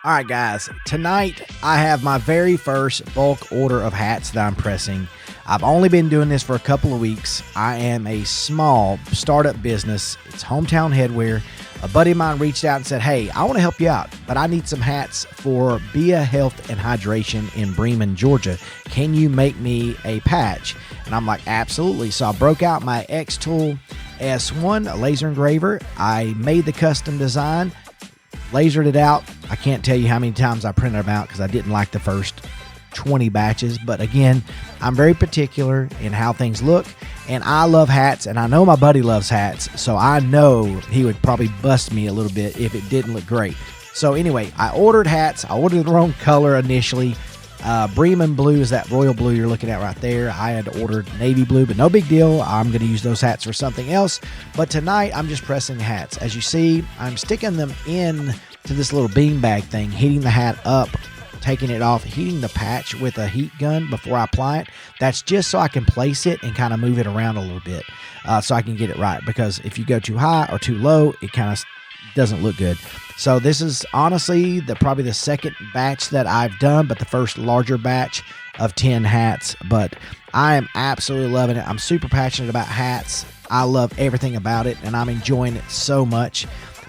All right, guys, tonight I have my very first bulk order of hats that I'm pressing. I've only been doing this for a couple of weeks. I am a small startup business. It's Hometown Headwear. A buddy of mine reached out and said, hey, I want to help you out, but I need some hats for BIA Health and Hydration in Bremen, Georgia. Can you make me a patch? And I'm like, absolutely. So I broke out my X-Tool S1 laser engraver. I made the custom design, lasered it out. I can't tell you how many times I printed them out because I didn't like the first 20 batches. But again, I'm very particular in how things look, and I love hats, and I know my buddy loves hats, so I know he would probably bust me a little bit if it didn't look great. So anyway, I ordered hats. I ordered the wrong color initially. Bremen blue is that royal blue you're looking at right there. I had ordered navy blue, but no big deal. I'm going to use those hats for something else. But tonight, I'm just pressing hats. As you see, I'm sticking them in to this little beanbag thing, heating the hat up, taking it off, heating the patch with a heat gun before I apply it. That's just so I can place it and kind of move it around a little bit so I can get it right. Because if you go too high or too low, it kind of doesn't look good. So this is honestly probably the second batch that I've done, but the first larger batch of 10 hats. But I am absolutely loving it. I'm super passionate about hats. I love everything about it, and I'm enjoying it so much.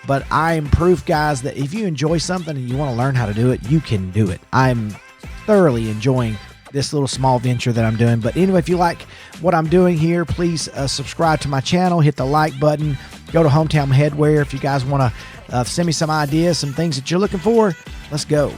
But I am proof, guys, that if you enjoy something and you want to learn how to do it, you can do it. I'm thoroughly enjoying this little small venture that I'm doing. But anyway, if you like what I'm doing here, please subscribe to my channel, hit the like button, go to Hometown Headwear if you guys want to send me some ideas, some things that you're looking for. Let's go.